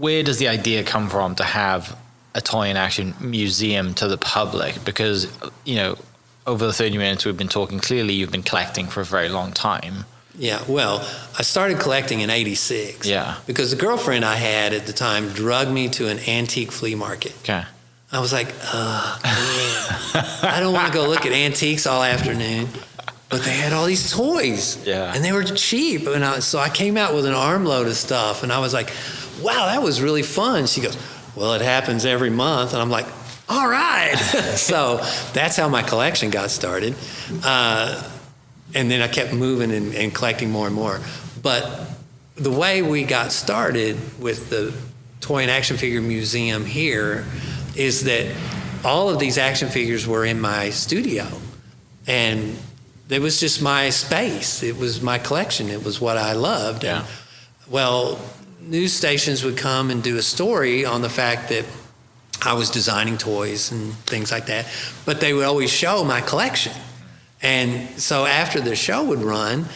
where does the idea come from to have a toy and action museum to the public? Because, over the 30 minutes we've been talking, clearly you've been collecting for a very long time. Yeah, well, I started collecting in 86. Yeah. Because the girlfriend I had at the time drugged me to an antique flea market. Okay. I was like, man, I don't want to go look at antiques all afternoon. But they had all these toys. Yeah. And they were cheap. And so I came out with an armload of stuff. And I was like, wow, that was really fun. She goes, well, it happens every month. And I'm like, all right. So that's how my collection got started. And then I kept moving and collecting more and more. But the way we got started with the Toy and Action Figure Museum here is that all of these action figures were in my studio. And it was just my space. It was my collection. It was what I loved. Yeah. And, well, news stations would come and do a story on the fact that I was designing toys and things like that, but they would always show my collection. And so after the show would run,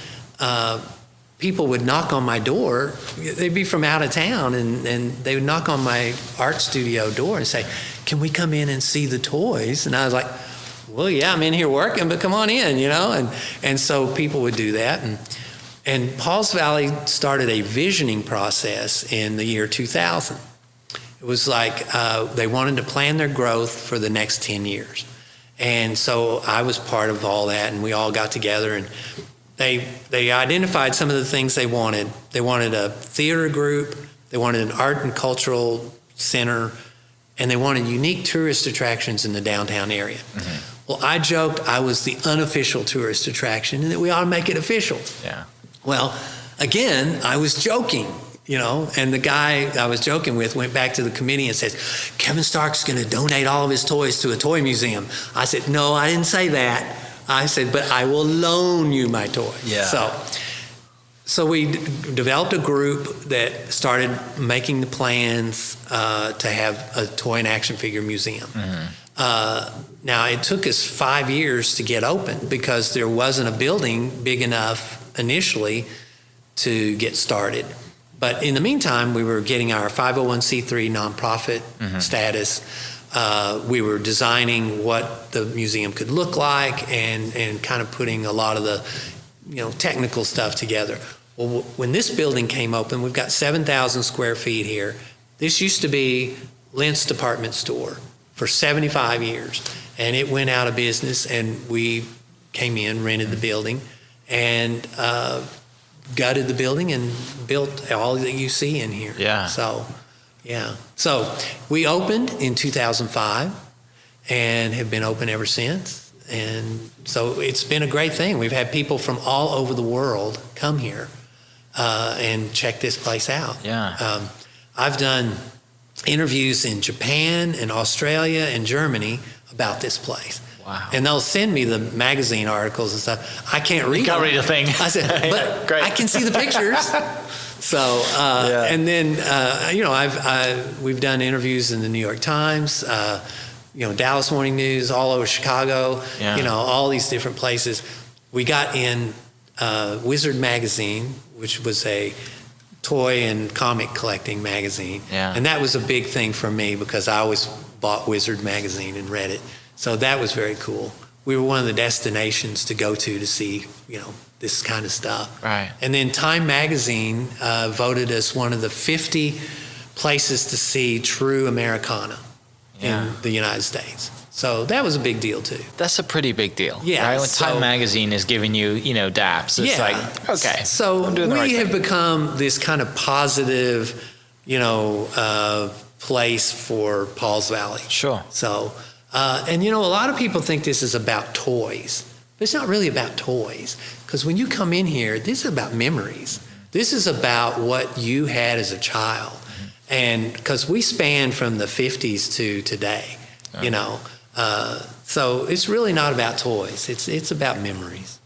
people would knock on my door. They'd be from out of town, and they would knock on my art studio door and say, can we come in and see the toys? And I was like, well, yeah, I'm in here working, but come on in, And so people would do that. And Pauls Valley started a visioning process in the year 2000. It was like they wanted to plan their growth for the next 10 years. And so I was part of all that, and we all got together, and they identified some of the things they wanted. They wanted a theater group, they wanted an art and cultural center, and they wanted unique tourist attractions in the downtown area. Mm-hmm. Well, I joked I was the unofficial tourist attraction and that we ought to make it official. Yeah. Well, again, I was joking, and the guy I was joking with went back to the committee and said, Kevin Stark's going to donate all of his toys to a toy museum. I said, no, I didn't say that. I said, but I will loan you my toys. Yeah. So we developed a group that started making the plans to have a toy and action figure museum. Mm-hmm. Now, it took us 5 years to get open because there wasn't a building big enough initially to get started. But in the meantime, we were getting our 501c3 nonprofit mm-hmm. status. We were designing what the museum could look like and kind of putting a lot of the technical stuff together. Well, when this building came open, we've got 7,000 square feet here. This used to be Lentz department store for 75 years, and it went out of business, and we came in, rented the building, and gutted the building and built all that you see in here. Yeah. So we opened in 2005 and have been open ever since. And so it's been a great thing. We've had people from all over the world come here and check this place out. Yeah. I've done interviews in Japan and Australia and Germany about this place. Wow. And they'll send me the magazine articles and stuff. I can't read them. Can't read a thing. I said, but Great. I can see the pictures. So, and then, we've done interviews in the New York Times, Dallas Morning News, all over Chicago, all these different places. We got in Wizard Magazine, which was a toy and comic collecting magazine. Yeah. And that was a big thing for me because I always bought Wizard Magazine and read it. So that was very cool. We were one of the destinations to go to see, this kind of stuff. Right. And then Time Magazine voted us one of the 50 places to see true Americana in the United States. So that was a big deal too. That's a pretty big deal. Yeah. Right? When Time Magazine is giving you, daps, it's like, okay. So I'm doing the right have thing. become this kind of positive, place for Pauls Valley. Sure. So, and a lot of people think this is about toys. But it's not really about toys. Because when you come in here, this is about memories. This is about what you had as a child. And because we span from the 50s to today, so it's really not about toys. It's about memories.